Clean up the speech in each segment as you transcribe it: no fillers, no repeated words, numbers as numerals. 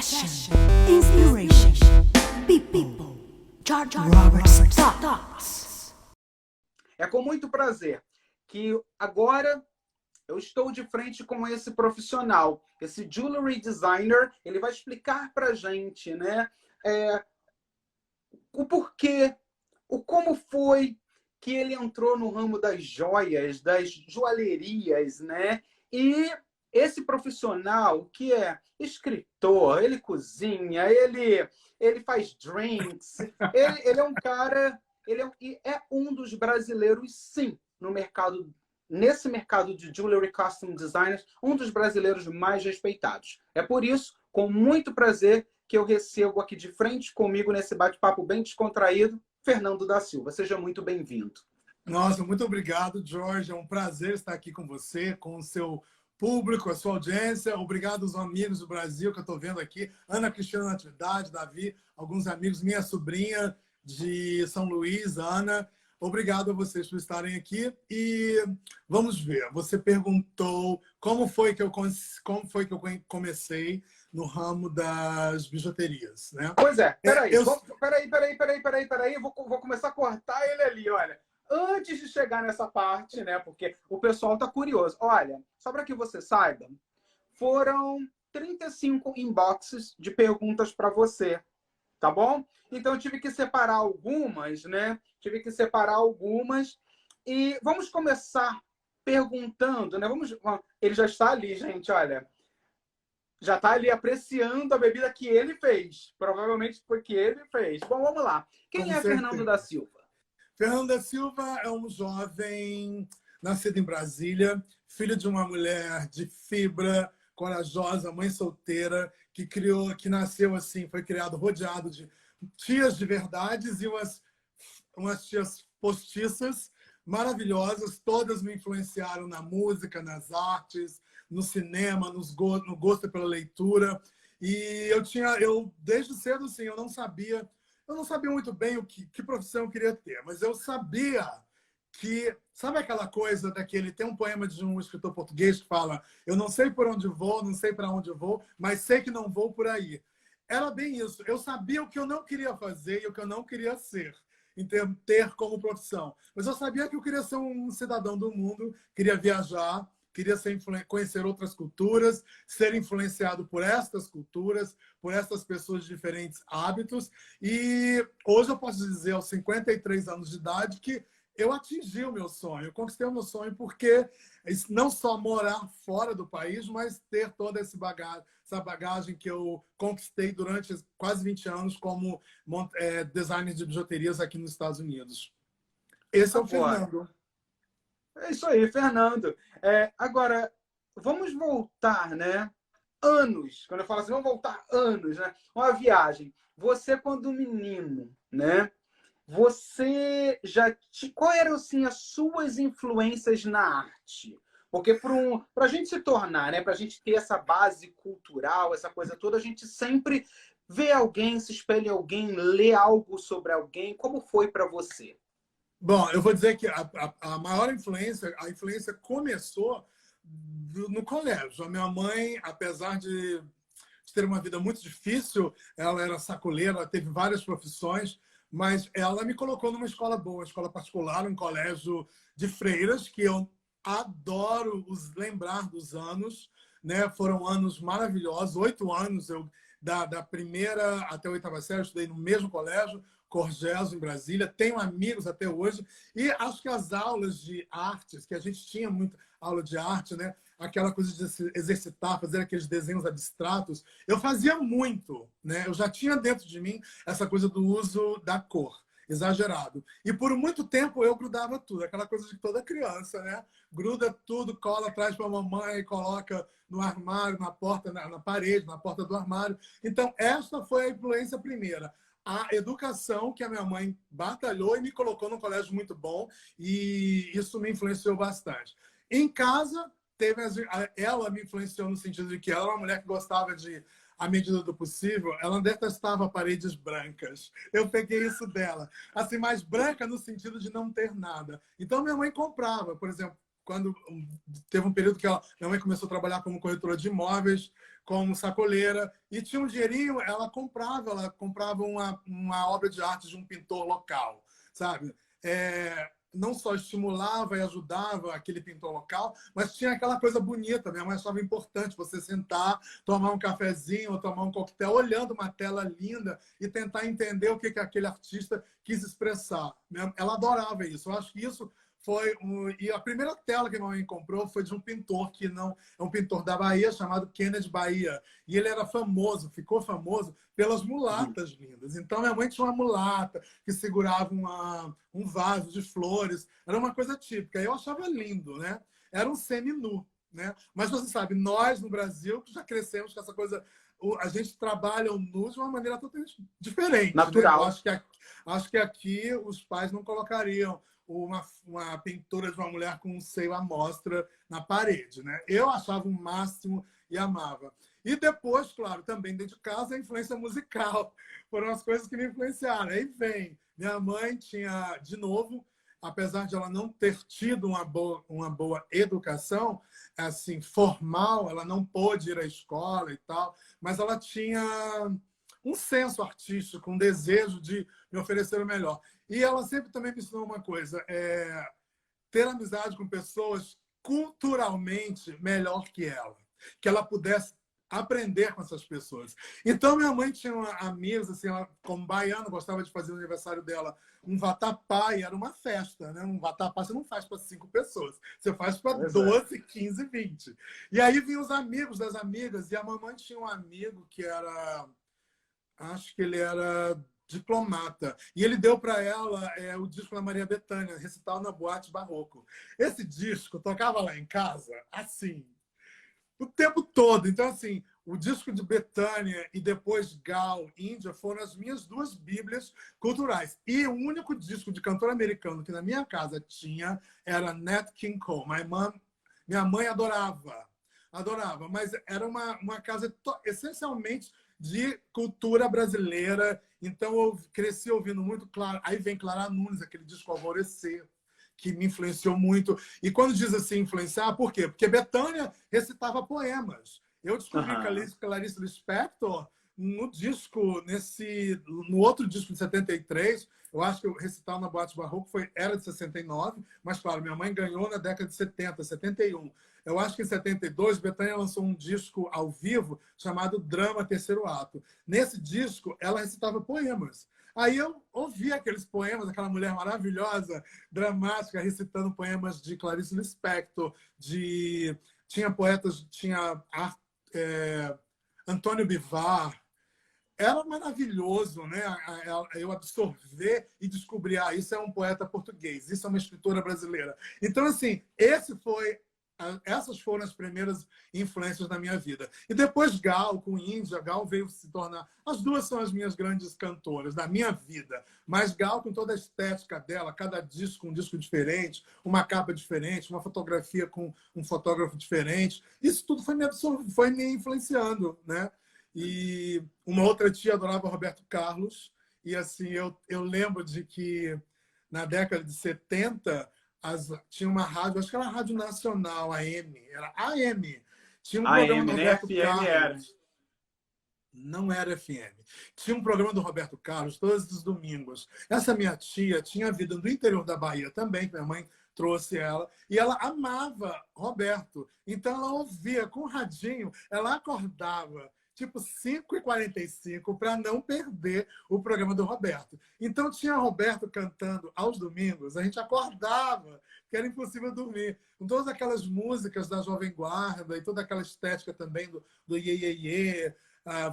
Passion, inspiration, people, George Roberts Thoughts. É com muito prazer que agora eu estou de frente com esse profissional, esse jewelry designer. Ele vai explicar para a gente, né, o porquê, o como foi que ele entrou no ramo das joias, das joalherias, né? E esse profissional que é escritor, ele cozinha, ele faz drinks, ele é um cara, é um dos brasileiros, sim, no mercado, nesse mercado de jewelry costume designers, um dos brasileiros mais respeitados. É por isso, com muito prazer, que eu recebo aqui de frente comigo nesse bate-papo bem descontraído, Fernando da Silva. Seja muito bem-vindo. Nossa, muito obrigado, George. É um prazer estar aqui com você, com o seu público, a sua audiência. Obrigado aos amigos do Brasil que eu estou vendo aqui. Ana Cristina Natividade, Davi, alguns amigos, minha sobrinha de São Luís, Ana. Obrigado a vocês por estarem aqui. E vamos ver, você perguntou como foi que eu comecei no ramo das bijuterias, né? Pois é, peraí. Peraí. Vou começar a cortar ele ali, olha. Antes de chegar nessa parte, né? Porque o pessoal tá curioso. Olha, só para que você saiba, foram 35 inboxes de perguntas para você, tá bom? Então eu tive que separar algumas, né? E vamos começar perguntando, né? Ele já está ali, gente, olha. Já está ali apreciando a bebida que ele fez. Provavelmente foi que ele fez. Bom, vamos lá. Quem é Fernando da Silva? Fernando da Silva é um jovem nascido em Brasília, filho de uma mulher de fibra, corajosa, mãe solteira, que nasceu assim, foi criado rodeado de tias de verdades e umas tias postiças maravilhosas. Todas me influenciaram na música, nas artes, no cinema, no gosto pela leitura. E eu desde cedo assim, eu não sabia muito bem que profissão eu queria ter, mas eu sabia que, sabe aquela coisa tem um poema de um escritor português que fala: eu não sei por onde vou, não sei para onde vou, mas sei que não vou por aí. Era bem isso. Eu sabia o que eu não queria fazer e o que eu não queria ser, ter como profissão. Mas eu sabia que eu queria ser um cidadão do mundo, queria viajar, queria conhecer outras culturas, ser influenciado por estas culturas, por estas pessoas de diferentes hábitos. E hoje eu posso dizer, aos 53 anos de idade, que eu atingi o meu sonho. Eu conquistei o meu sonho porque não só morar fora do país, mas ter toda essa bagagem que eu conquistei durante quase 20 anos como designer de bijuterias aqui nos Estados Unidos. Esse é o Fernando. É isso aí, Fernando. Agora, vamos voltar, né? Anos. Quando eu falo assim, vamos voltar anos, né? Uma viagem. Você, quando menino, né? Qual eram, assim, as suas influências na arte? Porque para a gente se tornar, né? Para a gente ter essa base cultural, essa coisa toda, a gente sempre vê alguém, se espelha em alguém, lê algo sobre alguém. Como foi para você? Bom, eu vou dizer que a maior influência, a influência começou no colégio. A minha mãe, apesar de ter uma vida muito difícil, ela era sacoleira, ela teve várias profissões, mas ela me colocou numa escola boa, uma escola particular, um colégio de freiras, que eu adoro lembrar dos anos, né? Foram anos maravilhosos, 8 anos, da primeira até a 8ª série, eu estudei no mesmo colégio, Corgeso, em Brasília. Tenho amigos até hoje. E acho que as aulas de artes, que a gente tinha muita aula de arte, né? Aquela coisa de se exercitar, fazer aqueles desenhos abstratos, eu fazia muito, né? Eu já tinha dentro de mim essa coisa do uso da cor, exagerado. E por muito tempo eu grudava tudo, aquela coisa de toda criança, né? Gruda tudo, cola atrás para a mamãe, coloca no armário, na porta, na parede, na porta do armário. Então, essa foi a influência primeira. A educação que a minha mãe batalhou e me colocou num colégio muito bom, e isso me influenciou bastante. Em casa, ela me influenciou no sentido de que ela era uma mulher que gostava de, à medida do possível, ela detestava paredes brancas. Eu peguei isso dela. Assim, mais branca no sentido de não ter nada. Então, minha mãe comprava, por exemplo, quando teve um período que minha mãe começou a trabalhar como corretora de imóveis, como sacoleira, e tinha um dinheirinho, ela comprava uma obra de arte de um pintor local, sabe? Não só estimulava e ajudava aquele pintor local, mas tinha aquela coisa bonita. Minha mãe achava importante você sentar, tomar um cafezinho ou tomar um coquetel, olhando uma tela linda e tentar entender o que aquele artista quis expressar. Ela adorava isso. Eu acho que isso foi... E a primeira tela que a minha mãe comprou foi de um pintor que não é um pintor da Bahia, chamado Kennedy Bahia. E ele era famoso, ficou famoso pelas mulatas lindas. Então, minha mãe tinha uma mulata que segurava um vaso de flores. Era uma coisa típica. Eu achava lindo, né? Era um semi-nu, né? Mas você sabe, nós no Brasil já crescemos com essa coisa... A gente trabalha o nu de uma maneira totalmente diferente. Natural. Né? Acho que aqui os pais não colocariam uma pintura de uma mulher com um seio à mostra na parede, né? Eu achava o máximo e amava. E depois, claro, também dentro de casa, a influência musical. Foram as coisas que me influenciaram. Aí vem, minha mãe tinha, de novo, apesar de ela não ter tido uma boa educação, assim, formal, ela não pôde ir à escola e tal, mas ela tinha um senso artístico, um desejo de me oferecer o melhor. E ela sempre também me ensinou uma coisa, ter amizade com pessoas culturalmente melhor que ela pudesse aprender com essas pessoas. Então, minha mãe tinha amigos, assim, ela, como baiana, gostava de fazer o aniversário dela, um vatapá, e era uma festa, né? Um vatapá você não faz para 5 pessoas, você faz para 12, 15, 20. E aí vinham os amigos das amigas, e a mamãe tinha um amigo que era... Acho que ele era diplomata. E ele deu para ela o disco da Maria Bethânia, Recital na Boate Barroco. Esse disco tocava lá em casa, assim, o tempo todo. Então, assim, o disco de Bethânia e depois Gal, Índia, foram as minhas 2 bíblias culturais. E o único disco de cantor americano que na minha casa tinha era Nat King Cole. Minha mãe adorava, mas era uma casa essencialmente de cultura brasileira. Então, eu cresci ouvindo muito Clara. Aí vem Clara Nunes, aquele disco Alvorecer, que me influenciou muito. E quando diz assim, influenciar, por quê? Porque Bethânia recitava poemas. Eu descobri Clarice Lispector no disco, no outro disco de 73, eu acho que o Recital na Boate Barroco era de 69, mas, claro, minha mãe ganhou na década de 70, 71. Eu acho que em 72, Bethânia lançou um disco ao vivo chamado Drama Terceiro Ato. Nesse disco, ela recitava poemas. Aí eu ouvi aqueles poemas, aquela mulher maravilhosa, dramática, recitando poemas de Clarice Lispector, tinha poetas, Antônio Bivar. Era maravilhoso, né? Eu absorver e descobrir, isso é um poeta português, isso é uma escritora brasileira. Então, assim, essas foram as primeiras influências na minha vida. E depois Gal, com Índia, Gal veio se tornar... As 2 são as minhas grandes cantoras da minha vida. Mas Gal, com toda a estética dela, cada disco um disco diferente, uma capa diferente, uma fotografia com um fotógrafo diferente, isso tudo foi me influenciando, né? E uma outra tia adorava Roberto Carlos. E assim, eu lembro de que na década de 70... tinha uma rádio, acho que era a Rádio Nacional, AM, era AM. Tinha um programa do Roberto Carlos. Não era FM. Tinha um programa do Roberto Carlos todos os domingos. Essa minha tia tinha vida no interior da Bahia também, que minha mãe trouxe ela, e ela amava Roberto. Então ela ouvia com o radinho, ela acordava tipo 5h45 para não perder o programa do Roberto. Então tinha Roberto cantando aos domingos, a gente acordava, que era impossível dormir, com todas aquelas músicas da Jovem Guarda e toda aquela estética também do Iê, Iê, Iê,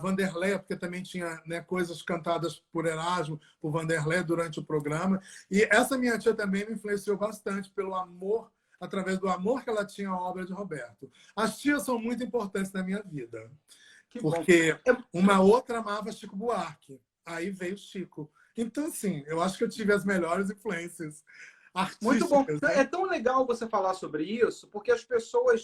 Vanderlé, porque também tinha, né, coisas cantadas por Erasmo, por Vanderlé durante o programa. E essa minha tia também me influenciou bastante pelo amor, através do amor que ela tinha à obra de Roberto. As tias são muito importantes na minha vida. Porque uma outra amava Chico Buarque. Aí veio Chico. Então, assim, eu acho que eu tive as melhores influências artísticas. Muito bom. Né? É tão legal você falar sobre isso, porque as pessoas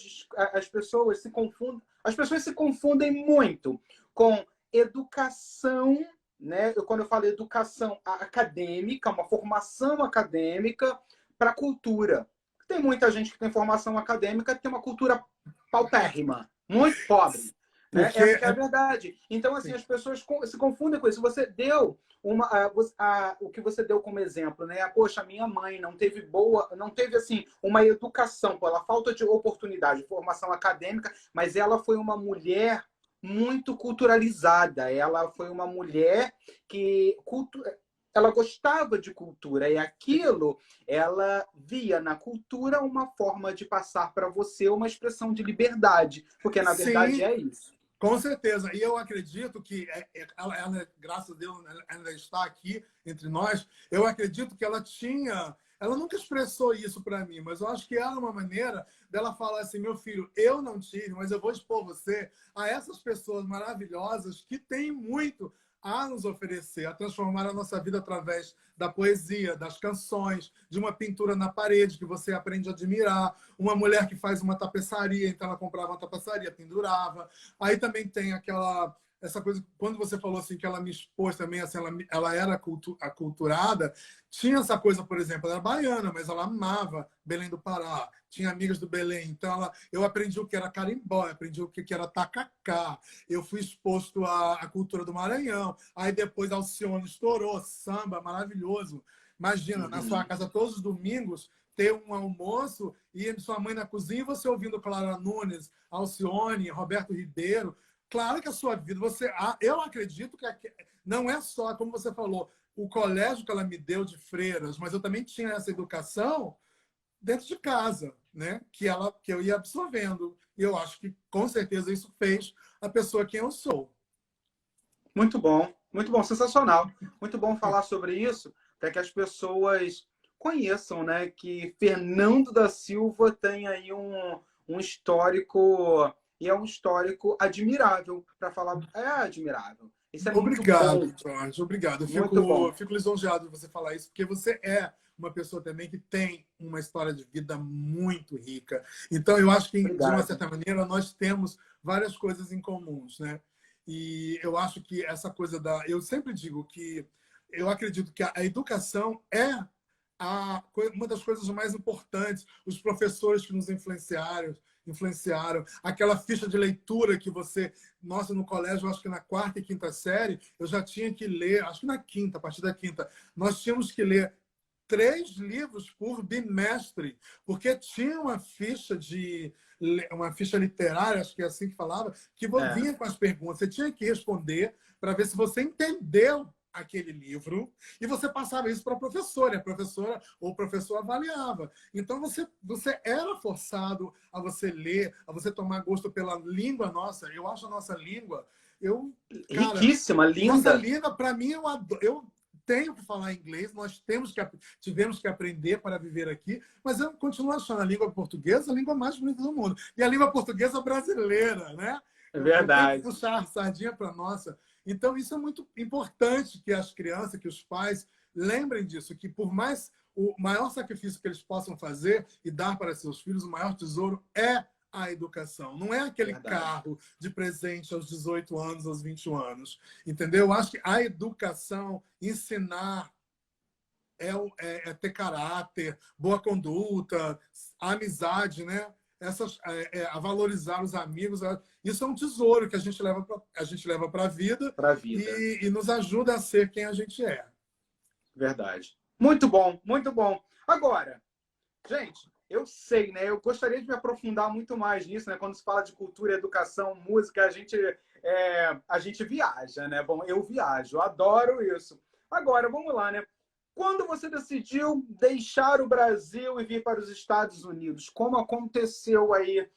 se confundem muito com educação, né? Quando eu falo educação acadêmica, uma formação acadêmica para cultura. Tem muita gente que tem formação acadêmica que tem uma cultura paupérrima, muito pobre. Né? Porque Essa que é a verdade. Então, assim, Sim. as pessoas se confundem com isso. Você deu o que você deu como exemplo, né? Poxa, minha mãe não teve assim uma educação pela falta de oportunidade, de formação acadêmica, mas ela foi uma mulher muito culturalizada. Ela foi uma mulher que ela gostava de cultura e aquilo ela via na cultura uma forma de passar para você uma expressão de liberdade, porque na verdade sim, é isso. com certeza. E eu acredito que ela, graças a Deus, ela ainda está aqui entre nós. Eu acredito que ela tinha. Ela nunca expressou isso para mim, mas eu acho que era uma maneira dela falar assim: meu filho, eu não tive, mas eu vou expor você a essas pessoas maravilhosas que têm muito a nos oferecer, a transformar a nossa vida através da poesia, das canções, de uma pintura na parede que você aprende a admirar, uma mulher que faz uma tapeçaria, então ela comprava uma tapeçaria, pendurava. Aí também tem essa coisa, quando você falou assim que ela me expôs também, assim, ela era aculturada, tinha essa coisa, por exemplo, ela era baiana, mas ela amava Belém do Pará, tinha amigas do Belém, então eu aprendi o que era carimbó, aprendi o que era tacacá, eu fui exposto à cultura do Maranhão, aí depois Alcione estourou, samba, maravilhoso. Imagina, na sua casa todos os domingos, ter um almoço e sua mãe na cozinha e você ouvindo Clara Nunes, Alcione, Roberto Ribeiro. Claro que a sua vida, eu acredito que não é só, como você falou, o colégio que ela me deu de freiras, mas eu também tinha essa educação dentro de casa, né? Que eu ia absorvendo. E eu acho que, com certeza, isso fez a pessoa quem eu sou. Muito bom, sensacional. Muito bom falar sobre isso, para que as pessoas conheçam, né, que Fernando da Silva tem aí um histórico, e é um histórico admirável, para falar, é admirável. Isso é muito Obrigado, bom, Jorge. Obrigado. muito bom. Fico lisonjeado de você falar isso, porque você é uma pessoa também que tem uma história de vida muito rica. Então, eu acho que, de uma Obrigado. certa maneira, nós temos várias coisas em comuns, né? E eu acho que essa coisa eu sempre digo que eu acredito que a educação é uma das coisas mais importantes. Os professores que nos influenciaram, aquela ficha de leitura que nossa, no colégio, acho que na quarta e quinta série, eu já tinha que ler, acho que na quinta, a partir da quinta, nós tínhamos que ler 3 livros por bimestre, porque tinha uma ficha literária, acho que é assim que falava, que vinha com as perguntas. Você tinha que responder para ver se você entendeu aquele livro e você passava isso para a professora, e a professora ou o professor avaliava. Então, você era forçado a você ler, a você tomar gosto pela língua nossa. Eu acho a nossa língua... Cara, Riquíssima, nossa linda. língua, para mim, eu tenho que falar inglês, nós tivemos que aprender para viver aqui, mas eu continuo achando a língua portuguesa a língua mais bonita do mundo. E a língua portuguesa brasileira, né? É Eu tenho que verdade. puxar a sardinha para a nossa. Então, isso é muito importante que as crianças, que os pais lembrem disso, que por mais o maior sacrifício que eles possam fazer e dar para seus filhos, o maior tesouro é a educação. Não é aquele carro de presente aos 18 anos, aos 21 anos. Entendeu? Eu acho que a educação, ensinar, é ter caráter, boa conduta, a amizade, né? A valorizar os amigos. Isso é um tesouro que a gente leva para a vida, e nos ajuda a ser quem a gente é. Verdade. Muito bom, muito bom. Agora, gente, eu sei, né? Eu gostaria de me aprofundar muito mais nisso, né? Quando se fala de cultura, educação, música, a gente viaja, né? Bom, eu viajo, eu adoro isso. Agora, vamos lá, né? Quando você decidiu deixar o Brasil e vir para os Estados Unidos, como aconteceu aí?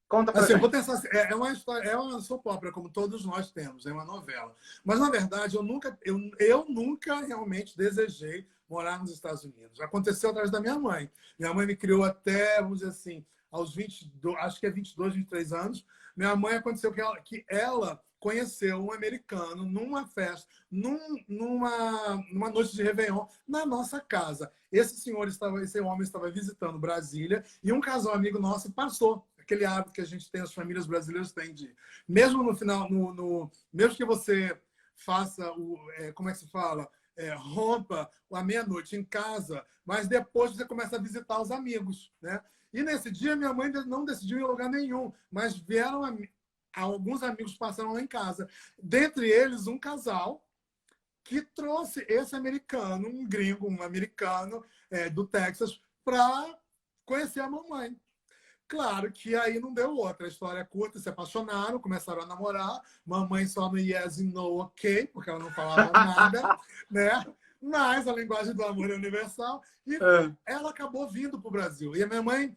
Conta pra gente. Vou pensar assim, é uma história, é uma soap opera, como todos nós temos, é uma novela. Mas, na verdade, eu nunca realmente desejei morar nos Estados Unidos. Aconteceu através da minha mãe. Minha mãe me criou até, vamos dizer assim, aos 22, acho que é 22, 23 anos. Minha mãe, aconteceu que ela conheceu um americano numa festa, numa noite de Réveillon, na nossa casa. Esse homem estava visitando Brasília e um casal amigo nosso passou. Aquele hábito que a gente tem, as famílias brasileiras têm mesmo no final, mesmo que você faça como é que se fala? rompa à meia-noite em casa, mas depois você começa a visitar os amigos, né? E nesse dia minha mãe não decidiu ir em lugar nenhum, mas vieram alguns amigos passaram lá em casa. Dentre eles, um casal que trouxe esse americano, um gringo, um americano do Texas, para conhecer a mamãe. Claro que aí não deu outra. A história é curta, se apaixonaram, começaram a namorar. Mamãe só no yes e no ok, porque ela não falava nada, né? Mas a linguagem do amor é universal. E ela acabou vindo para o Brasil. E a minha mãe,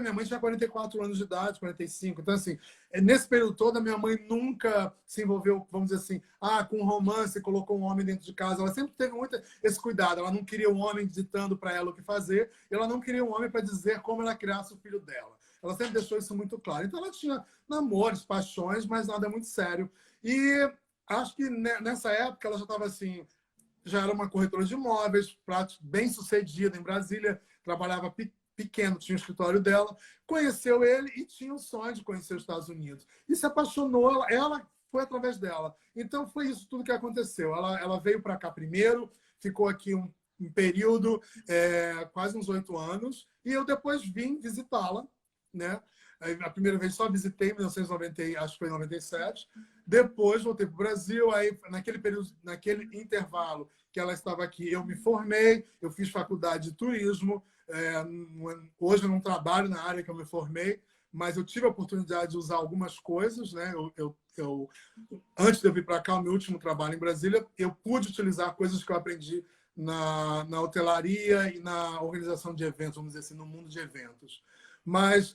minha mãe tinha 44 anos de idade, 45. Então, assim, nesse período todo, a minha mãe nunca se envolveu, vamos dizer assim, com romance, colocou um homem dentro de casa. Ela sempre teve muito esse cuidado. Ela não queria um homem ditando para ela o que fazer. Ela não queria um homem para dizer como ela criasse o filho dela. Ela sempre deixou isso muito claro. Então, ela tinha namores, paixões, mas nada muito sério. E acho que nessa época ela já estava assim, já era uma corretora de imóveis, bem sucedida em Brasília, trabalhava pequeno, tinha o escritório dela, conheceu ele e tinha o sonho de conhecer os Estados Unidos. E se apaixonou, ela foi através dela. Então, foi isso tudo que aconteceu. Ela veio para cá primeiro, ficou aqui um período, quase uns 8 anos, e eu depois vim visitá-la, né? A primeira vez só visitei em 1990, acho que foi em 97. Depois voltei para o Brasil. Aí, naquele período, naquele intervalo que ela estava aqui, eu me formei, eu fiz faculdade de turismo. Hoje eu não trabalho na área que eu me formei, mas eu tive a oportunidade de usar algumas coisas, né? Antes de eu vir para cá, o meu último trabalho em Brasília, eu pude utilizar coisas que eu aprendi na hotelaria e na organização de eventos, vamos dizer assim, no mundo de eventos. Mas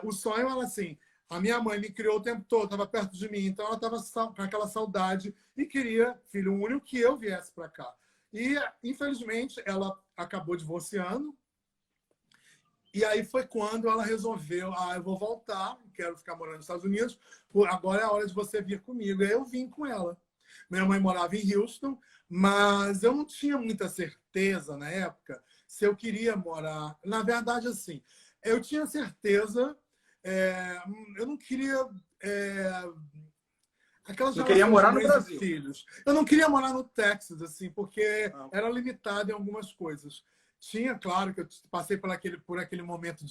o sonho era assim, a minha mãe me criou o tempo todo, estava perto de mim, então ela estava com aquela saudade e queria, filho único, que eu viesse para cá. E, infelizmente, ela acabou divorciando. E aí foi quando ela resolveu, eu vou voltar, quero ficar morando nos Estados Unidos, agora é a hora de você vir comigo. E aí eu vim com ela. Minha mãe morava em Houston, mas eu não tinha muita certeza na época se eu queria morar. Na verdade, assim, eu tinha certeza, eu não queria aquelas não queria morar no Brasil. Filhos. Eu não queria morar no Texas, assim, porque era limitado em algumas coisas. Tinha, claro, que eu passei por aquele momento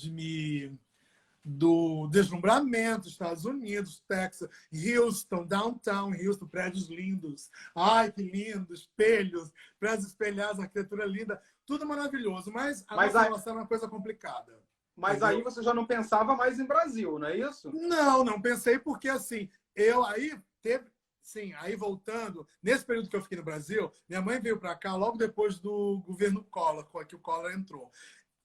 do deslumbramento, Estados Unidos, Texas, Houston, downtown, Houston, prédios lindos. Ai, que lindo, espelhos, prédios espelhados, arquitetura linda, tudo maravilhoso, mas a nossa relação era uma coisa complicada. Mas entendeu? Aí você já não pensava mais em Brasil, não é isso? Não pensei porque, assim, aí voltando, nesse período que eu fiquei no Brasil, minha mãe veio para cá logo depois do governo Collor, que o Collor entrou.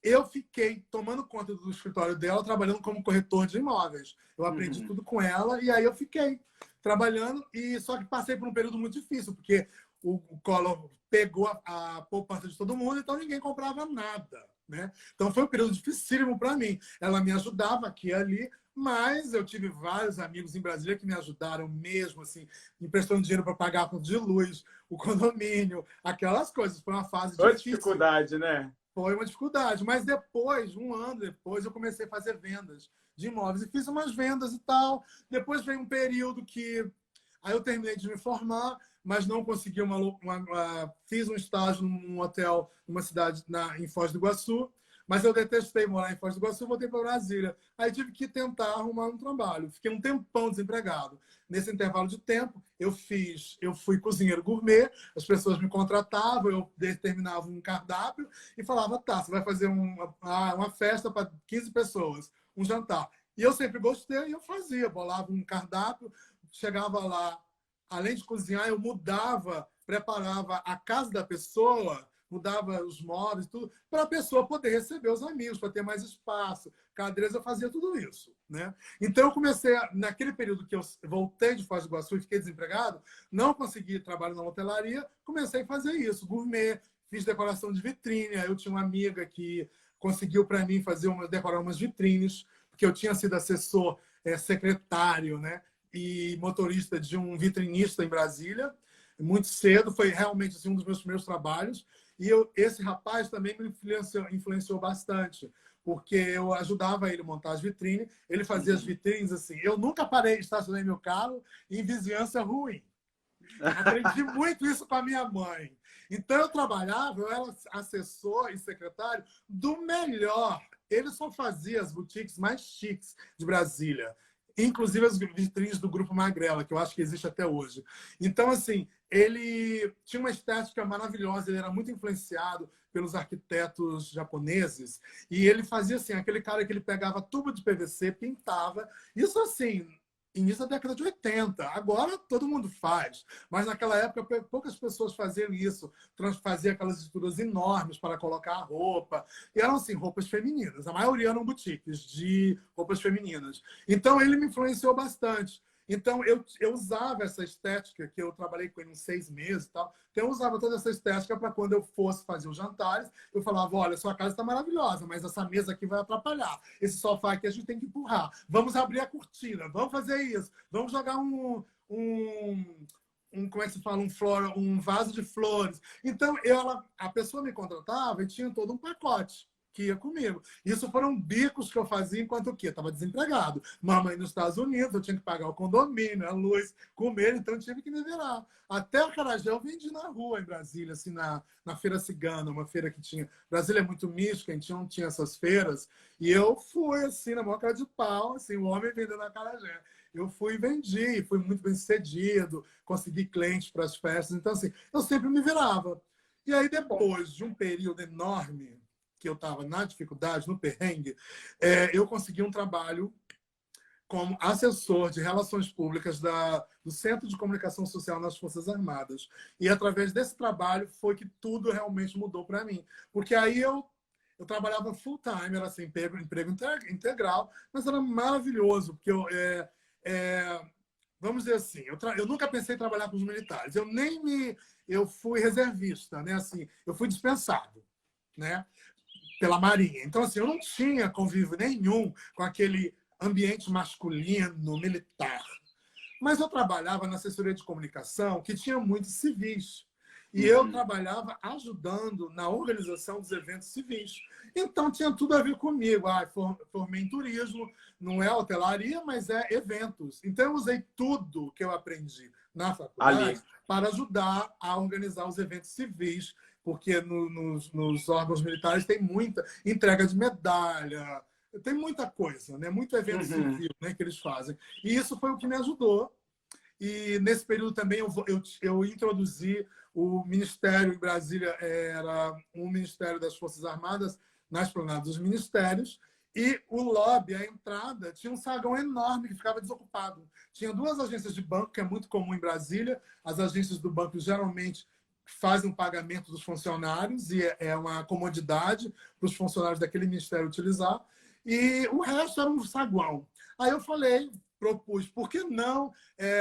Eu fiquei tomando conta do escritório dela, trabalhando como corretor de imóveis. Eu aprendi tudo com ela e aí eu fiquei trabalhando, só que passei por um período muito difícil, porque o Collor pegou a poupança de todo mundo, então ninguém comprava nada, né? Então foi um período dificílimo para mim. Ela me ajudava aqui e ali, mas eu tive vários amigos em Brasília que me ajudaram mesmo, assim, emprestando dinheiro para pagar a conta de luz, o condomínio, aquelas coisas. Foi uma fase difícil. Foi dificuldade, né? Foi uma dificuldade, mas depois, um ano depois, eu comecei a fazer vendas de imóveis e fiz umas vendas e tal. Depois veio um período que aí eu terminei de me formar, mas não consegui fiz um estágio num hotel numa cidade em Foz do Iguaçu, mas eu detestei morar em Foz do Iguaçu, voltei para Brasília. Aí tive que tentar arrumar um trabalho. Fiquei um tempão desempregado. Nesse intervalo de tempo, eu fui cozinheiro gourmet, as pessoas me contratavam, eu determinava um cardápio e falava, tá, você vai fazer uma festa para 15 pessoas, um jantar. E eu sempre gostei e eu fazia, bolava um cardápio, chegava lá, além de cozinhar, eu preparava a casa da pessoa, mudava os móveis, tudo, para a pessoa poder receber os amigos, para ter mais espaço. Cadeiras, eu fazia tudo isso, né? Então, eu comecei, naquele período que eu voltei de Foz do Iguaçu e fiquei desempregado, não consegui trabalho na hotelaria, comecei a fazer isso, gourmet, fiz decoração de vitrine. Eu tinha uma amiga que conseguiu para mim decorar umas vitrines, porque eu tinha sido assessor, secretário, né? E motorista de um vitrinista em Brasília, muito cedo, foi realmente assim, um dos meus primeiros trabalhos. E esse rapaz também me influenciou bastante, porque eu ajudava ele a montar as vitrines, ele fazia as vitrines assim. Eu nunca estacionei meu carro em vizinhança ruim. Aprendi muito isso com a minha mãe. Então, eu era assessor e secretário do melhor. Ele só fazia as boutiques mais chiques de Brasília, inclusive as vitrines do Grupo Magrela, que eu acho que existe até hoje. Então, assim, ele tinha uma estética maravilhosa, ele era muito influenciado pelos arquitetos japoneses, e ele fazia assim, aquele cara que ele pegava tubo de PVC, pintava, isso assim, início da década de 80. Agora todo mundo faz, mas naquela época poucas pessoas faziam isso, faziam aquelas estruturas enormes para colocar a roupa, e eram assim, roupas femininas, a maioria eram boutiques de roupas femininas. Então ele me influenciou bastante. Então, eu usava essa estética, que eu trabalhei com ele uns 6 meses e tal. Então, eu usava toda essa estética para quando eu fosse fazer os jantares, eu falava, olha, sua casa está maravilhosa, mas essa mesa aqui vai atrapalhar. Esse sofá aqui a gente tem que empurrar. Vamos abrir a cortina, vamos fazer isso. Vamos jogar como é que se fala? Um vaso de flores. Então, a pessoa me contratava e tinha todo um pacote que ia comigo. Isso foram bicos que eu fazia enquanto o quê? Estava desempregado. Mamãe nos Estados Unidos, eu tinha que pagar o condomínio, a luz, comer, então eu tive que me virar. Até o acarajé eu vendi na rua em Brasília, assim, na Feira Cigana, uma feira que tinha... Brasília é muito mística, a gente não tinha essas feiras. E eu fui, assim, na maior cara de pau, assim, o homem vendendo acarajé. Eu fui e vendi, fui muito bem sucedido, consegui clientes para as festas. Então, assim, eu sempre me virava. E aí, depois de um período enorme que eu estava na dificuldade, no perrengue, eu consegui um trabalho como assessor de relações públicas do Centro de Comunicação Social nas Forças Armadas. E através desse trabalho foi que tudo realmente mudou para mim. Porque aí eu trabalhava full time, era assim, emprego integral, mas era maravilhoso, porque vamos dizer assim, eu nunca pensei em trabalhar com os militares. Eu fui reservista, né? Assim, eu fui dispensado, né? Pela Marinha. Então, assim, eu não tinha convívio nenhum com aquele ambiente masculino, militar. Mas eu trabalhava na assessoria de comunicação, que tinha muitos civis. E eu trabalhava ajudando na organização dos eventos civis. Então, tinha tudo a ver comigo. Formei em turismo, não é hotelaria, mas é eventos. Então, eu usei tudo que eu aprendi na faculdade para ajudar a organizar os eventos civis, porque nos órgãos militares tem muita entrega de medalha, tem muita coisa, né? Muito evento civil, né, que eles fazem. E isso foi o que me ajudou. E nesse período também eu introduzi o Ministério em Brasília, era um Ministério das Forças Armadas, na Esplanada dos Ministérios, e o lobby, a entrada, tinha um saguão enorme que ficava desocupado. Tinha 2 agências de banco, que é muito comum em Brasília. As agências do banco geralmente fazem um pagamento dos funcionários e é uma comodidade para os funcionários daquele ministério utilizar. E o resto era um saguão. Aí eu propus, por que não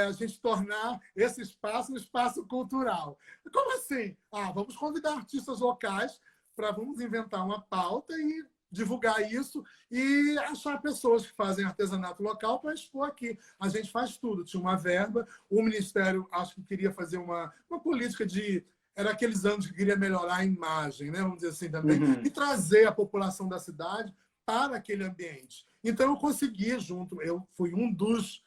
a gente tornar esse espaço um espaço cultural? Como assim? Vamos convidar artistas locais vamos inventar uma pauta e divulgar isso e achar pessoas que fazem artesanato local para expor aqui. A gente faz tudo. Tinha uma verba, o Ministério acho que queria fazer uma política de... Era aqueles anos que queria melhorar a imagem, né? Vamos dizer assim também, e trazer a população da cidade para aquele ambiente. Então, eu consegui, eu fui um dos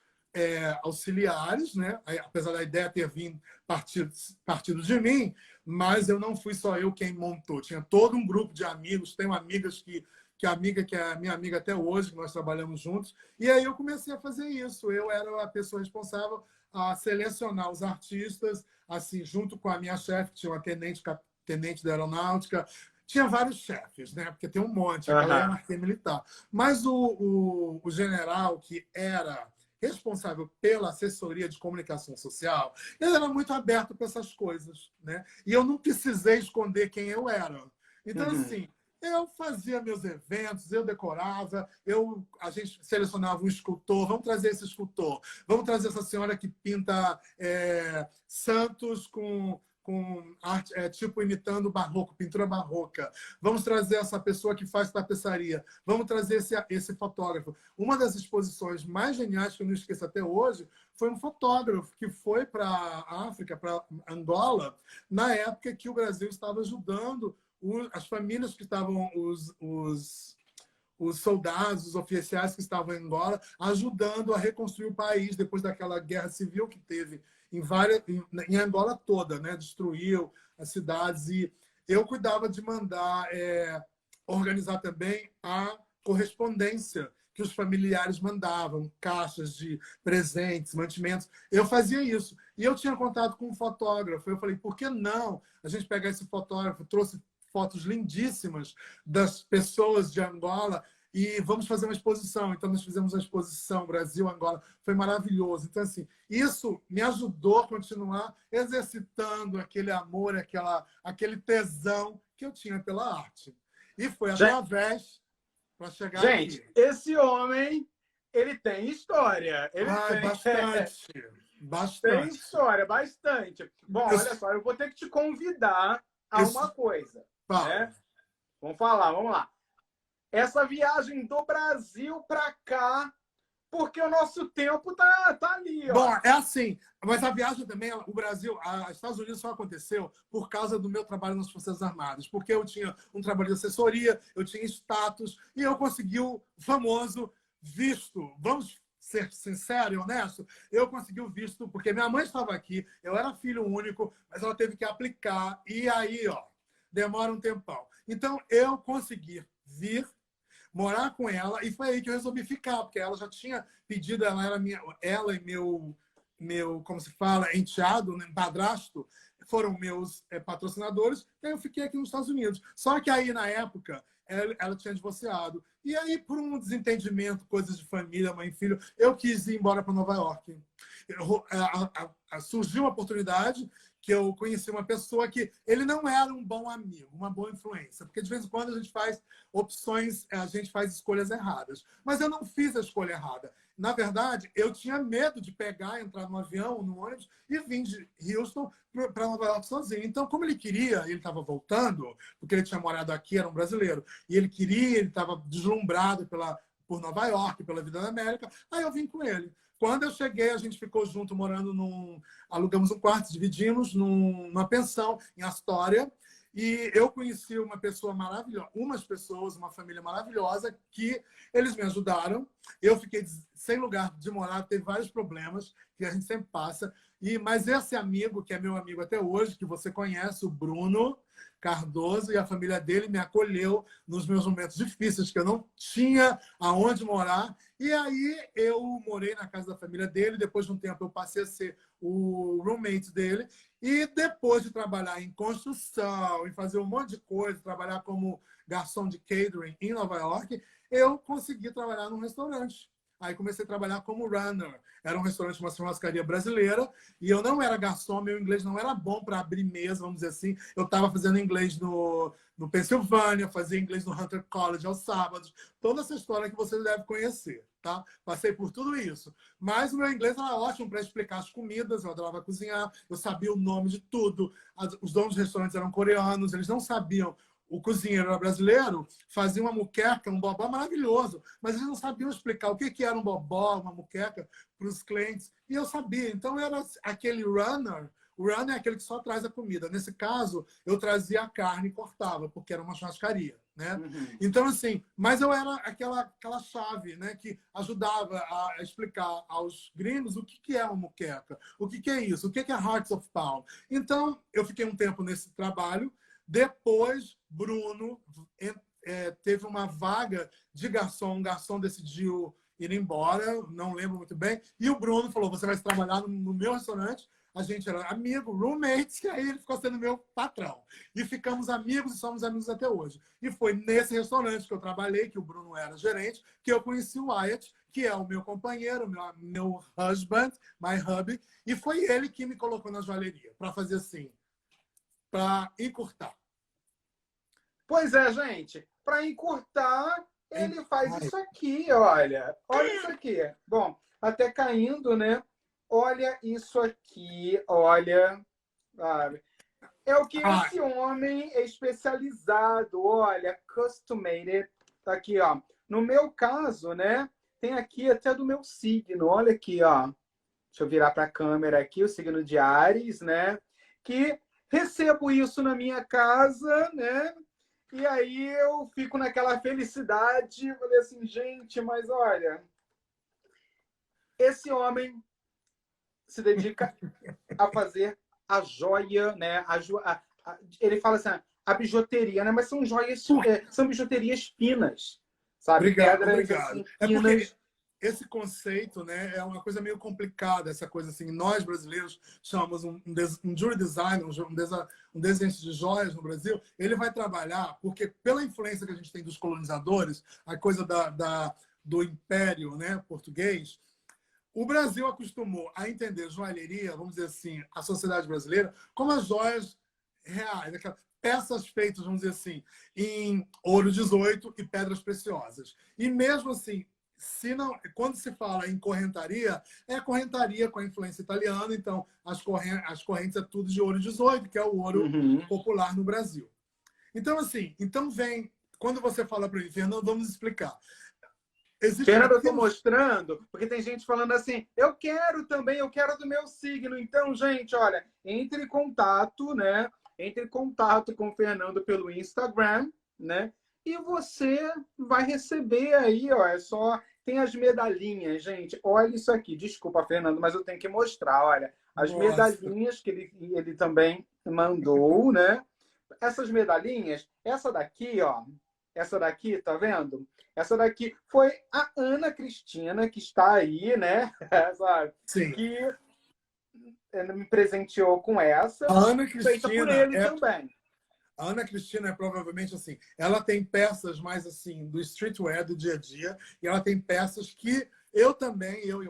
auxiliares, né? Apesar da ideia ter vindo partido de mim, mas eu não fui só eu quem montou. Tinha todo um grupo de amigos, tenho amigas que é minha amiga até hoje, que nós trabalhamos juntos. E aí eu comecei a fazer isso. Eu era a pessoa responsável a selecionar os artistas, assim, junto com a minha chefe, que tinha uma tenente da aeronáutica. Tinha vários chefes, né? Porque tem um monte, a galera é militar. Mas o general, que era responsável pela assessoria de comunicação social, ele era muito aberto para essas coisas, né? E eu não precisei esconder quem eu era. Então, assim, eu fazia meus eventos, eu decorava, a gente selecionava um escultor, vamos trazer esse escultor, vamos trazer essa senhora que pinta santos com arte, tipo imitando o barroco, pintura barroca. Vamos trazer essa pessoa que faz tapeçaria. Vamos trazer esse fotógrafo. Uma das exposições mais geniais que eu não esqueço até hoje foi um fotógrafo que foi para a África, para Angola, na época que o Brasil estava ajudando as famílias que estavam os soldados, os oficiais que estavam em Angola, ajudando a reconstruir o país depois daquela guerra civil que teve em Angola toda, né? Destruiu as cidades. E eu cuidava de mandar, organizar também a correspondência que os familiares mandavam, caixas de presentes, mantimentos. Eu fazia isso. E eu tinha contato com um fotógrafo. Eu falei, por que não a gente pegar esse fotógrafo? Trouxe fotos lindíssimas das pessoas de Angola e vamos fazer uma exposição. Então, nós fizemos a exposição Brasil-Angola. Foi maravilhoso. Então, assim, isso me ajudou a continuar exercitando aquele amor, aquele tesão que eu tinha pela arte. E foi através para chegar Gente, aqui. esse homem, ele tem história. Ele tem... Bastante. Tem história, bastante. Bom, olha só, eu vou ter que te convidar a uma coisa. Né? Vamos lá. Essa viagem do Brasil para cá, porque o nosso tempo tá ali. Ó. Bom, é assim, mas a viagem também, o Brasil, os Estados Unidos só aconteceu por causa do meu trabalho nas Forças Armadas, porque eu tinha um trabalho de assessoria, eu tinha status, e eu consegui o famoso visto. Vamos ser sincero e honesto, eu consegui o visto porque minha mãe estava aqui, eu era filho único, mas ela teve que aplicar, e aí, ó, demora um tempão. Então, eu consegui vir, morar com ela, e foi aí que eu resolvi ficar, porque ela já tinha pedido, ela e meu, como se fala, enteado, né, padrasto, foram meus patrocinadores, então eu fiquei aqui nos Estados Unidos. Só que aí, na época, ela tinha divorciado. E aí, por um desentendimento, coisas de família, mãe e filho, eu quis ir embora para Nova York. Surgiu uma oportunidade que eu conheci uma pessoa que ele não era um bom amigo, uma boa influência, porque de vez em quando a gente faz opções, a gente faz escolhas erradas. Mas eu não fiz a escolha errada. Na verdade, eu tinha medo de pegar, entrar no avião, no ônibus e vir de Houston para Nova York sozinho. Então, como ele queria, ele estava voltando, porque ele tinha morado aqui, era um brasileiro, e ele estava deslumbrado por Nova York, pela vida na América, aí eu vim com ele. Quando eu cheguei, a gente ficou junto, morando alugamos um quarto, dividimos numa pensão em Astoria, e eu conheci uma pessoa maravilhosa, uma família maravilhosa, que eles me ajudaram. Eu fiquei sem lugar de morar, teve vários problemas, que a gente sempre passa. Mas esse amigo, que é meu amigo até hoje, que você conhece, o Bruno Cardoso, e a família dele me acolheu nos meus momentos difíceis, que eu não tinha aonde morar. E aí eu morei na casa da família dele. Depois de um tempo eu passei a ser o roommate dele. E depois de trabalhar em construção, e fazer um monte de coisa, trabalhar como garçom de catering em Nova York, eu consegui trabalhar num restaurante. Aí comecei a trabalhar como runner. Era um restaurante, uma churrascaria brasileira, e eu não era garçom, meu inglês não era bom para abrir mesa, vamos dizer assim. Eu estava fazendo inglês no Pensilvânia, fazia inglês no Hunter College aos sábados. Toda essa história que você deve conhecer, tá? Passei por tudo isso. Mas o meu inglês era ótimo para explicar as comidas, eu adorava cozinhar, eu sabia o nome de tudo. Os donos dos restaurantes eram coreanos, eles não sabiam. O cozinheiro era brasileiro, fazia uma muqueca, um bobó maravilhoso, mas eles não sabiam explicar o que era um bobó, uma muqueca, para os clientes. E eu sabia. Então, era aquele runner. O runner é aquele que só traz a comida. Nesse caso, eu trazia a carne e cortava, porque era uma churrascaria, né? Uhum. Então, assim, mas eu era aquela chave, né, que ajudava a explicar aos gringos o que é uma muqueca, o que é isso, o que é Hearts of Palm. Então, eu fiquei um tempo nesse trabalho. Depois, Bruno teve uma vaga de garçom. Um garçom decidiu ir embora, não lembro muito bem. E o Bruno falou, você vai trabalhar no meu restaurante. A gente era amigo, roommates, e aí ele ficou sendo meu patrão. E ficamos amigos e somos amigos até hoje. E foi nesse restaurante que eu trabalhei, que o Bruno era gerente, que eu conheci o Wyatt, que é o meu companheiro, meu husband, my hubby. E foi ele que me colocou na joalheria, para fazer assim, para encurtar. Pois é, gente. Para encurtar, ele faz isso aqui, olha. Olha isso aqui. Bom, até caindo, né? Olha isso aqui, olha. Sabe? É o que esse homem é especializado. Olha, customated. Tá aqui, ó. No meu caso, né? Tem aqui até do meu signo. Olha aqui, ó. Deixa eu virar para a câmera aqui, o signo de Áries, né? Que recebo isso na minha casa, né? E aí eu fico naquela felicidade, falei assim, gente, mas olha, esse homem se dedica a fazer a joia, né? Ele fala assim, a bijuteria, né? Mas são joias, são bijuterias finas, sabe? Obrigado, Pedras obrigado. assim É porque finas. esse conceito, né, é uma coisa meio complicada, essa coisa assim. Nós, brasileiros, chamamos um jewelry designer, um desenhista de joias no Brasil, ele vai trabalhar, porque pela influência que a gente tem dos colonizadores, a coisa do império, né, português, o Brasil acostumou a entender joalheria, vamos dizer assim, a sociedade brasileira, como as joias reais, aquelas peças feitas, vamos dizer assim, em ouro 18 e pedras preciosas. E mesmo assim, se não, quando se fala em correntaria, é correntaria com a influência italiana, então as correntes é tudo de ouro 18, que é o ouro Uhum. popular no Brasil. Então, assim, então vem, quando você fala para mim, Fernando, vamos explicar. Existem Fernando, eu estou aqui mostrando, porque tem gente falando assim, eu quero também, eu quero do meu signo. Então, gente, olha, entre em contato, né? Entre em contato com o Fernando pelo Instagram, né? E você vai receber aí, ó, é só... Tem as medalhinhas, gente. Olha isso aqui. Desculpa, Fernando, mas eu tenho que mostrar, olha. As Nossa. medalhinhas que ele também mandou, né? Essas medalhinhas, essa daqui, ó, essa daqui, tá vendo? Essa daqui foi a Ana Cristina, que está aí, né? Sabe? Sim. Que me presenteou com essa, A Ana feita por Cristina ele é também. A Ana Cristina é provavelmente assim, ela tem peças mais assim do streetwear do dia a dia e ela tem peças que eu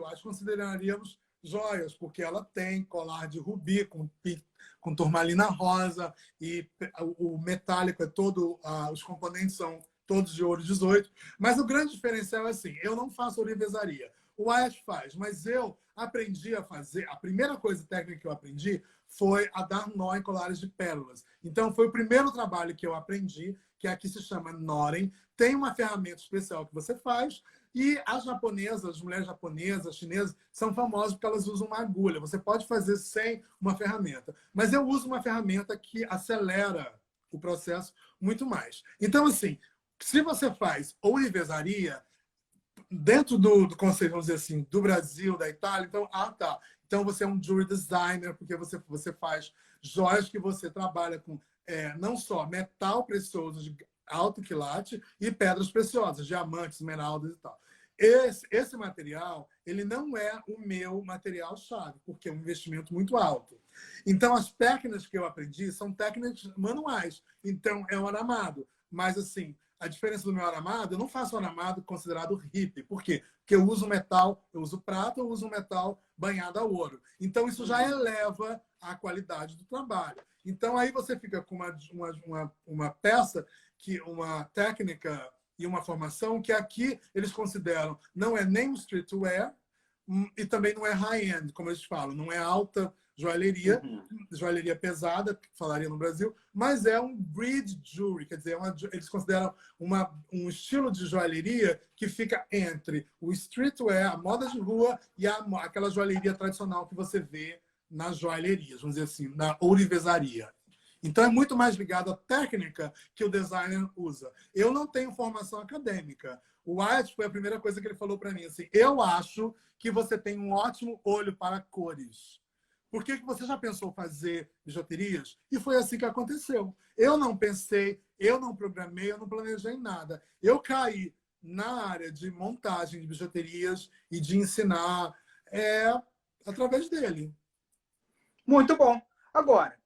acho consideraríamos joias, porque ela tem colar de rubi com turmalina rosa e o metálico é todo, os componentes são todos de ouro 18, mas o grande diferencial é assim, eu não faço orivesaria. O Wyatt faz, mas eu aprendi a fazer, a primeira coisa técnica que eu aprendi foi a dar nó em colares de pérolas. Então, foi o primeiro trabalho que eu aprendi, que aqui se chama Noren. Tem uma ferramenta especial que você faz, e as japonesas, as mulheres japonesas, chinesas, são famosas porque elas usam uma agulha. Você pode fazer sem uma ferramenta. Mas eu uso uma ferramenta que acelera o processo muito mais. Então, assim, se você faz ourivesaria, dentro do conceito, vamos dizer assim, do Brasil, da Itália, então, tá. Então você é um jewelry designer, porque você faz joias que você trabalha com não só metal precioso de alto quilate e pedras preciosas, diamantes, esmeraldas e tal. Esse material, ele não é o meu material-chave, porque é um investimento muito alto. Então, as técnicas que eu aprendi são técnicas manuais. Então, é um aramado. Mas, assim, a diferença do meu aramado, eu não faço aramado considerado hippie. Por quê? Porque eu uso metal, eu uso prata, eu uso metal banhado a ouro. Então, isso já eleva a qualidade do trabalho. Então, aí você fica com uma peça, uma técnica e uma formação que aqui eles consideram não é nem um streetwear e também não é high-end, como eles falam, não é alta joalheria, joalheria pesada, que falaria no Brasil, mas é um bridge jewelry, quer dizer, eles consideram um estilo de joalheria que fica entre o streetwear, a moda de rua e aquela joalheria tradicional que você vê nas joalherias, vamos dizer assim, na ourivesaria. Então, é muito mais ligado à técnica que o designer usa. Eu não tenho formação acadêmica. O Wyatt foi a primeira coisa que ele falou para mim. Assim, eu acho que você tem um ótimo olho para cores. Por que você já pensou fazer bijuterias? E foi assim que aconteceu. Eu não pensei, eu não programei, eu não planejei nada. Eu caí na área de montagem de bijuterias e de ensinar através dele. Muito bom. Agora,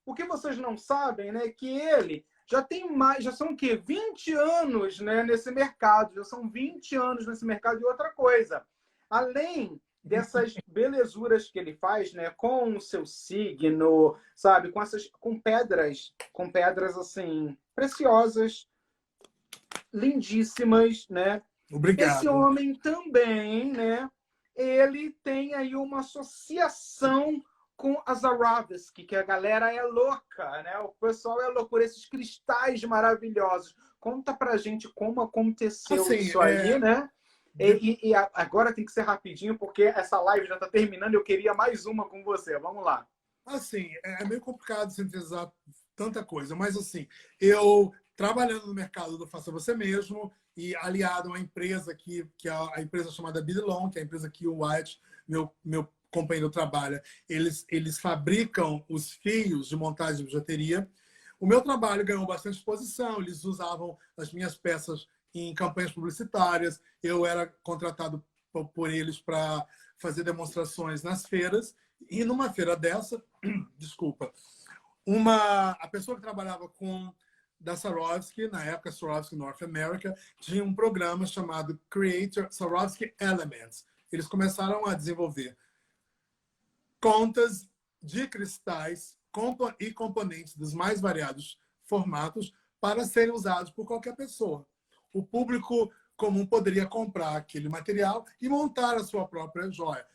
o que vocês não sabem, né, é que ele já tem mais, já são o quê? 20 anos, né, nesse mercado, já são 20 anos nesse mercado. E outra coisa, além dessas belezuras que ele faz, né, com o seu signo, sabe, com pedras assim preciosas, lindíssimas, né? Obrigado. Esse homem também, né, ele tem aí uma associação com a Swarovski, que a galera é louca, né? O pessoal é louco por esses cristais maravilhosos. Conta pra gente como aconteceu Assim, isso aí, né? E agora tem que ser rapidinho, porque essa live já está terminando e eu queria mais uma com você. Vamos lá. Assim, é meio complicado sintetizar tanta coisa, mas assim, eu trabalhando no mercado do faça você mesmo e aliado a uma empresa que é a empresa chamada Bidlon, que é a empresa que o Wyatt, meu companheiro, trabalha. Eles fabricam os fios de montagem de bijuteria. O meu trabalho ganhou bastante exposição, eles usavam as minhas peças em campanhas publicitárias, eu era contratado por eles para fazer demonstrações nas feiras, e numa feira dessa, desculpa, a pessoa que trabalhava da Swarovski, na época Swarovski North America, tinha um programa chamado Creator Swarovski Elements. Eles começaram a desenvolver contas de cristais e componentes dos mais variados formatos para serem usados por qualquer pessoa. O público comum poderia comprar aquele material e montar a sua própria joia,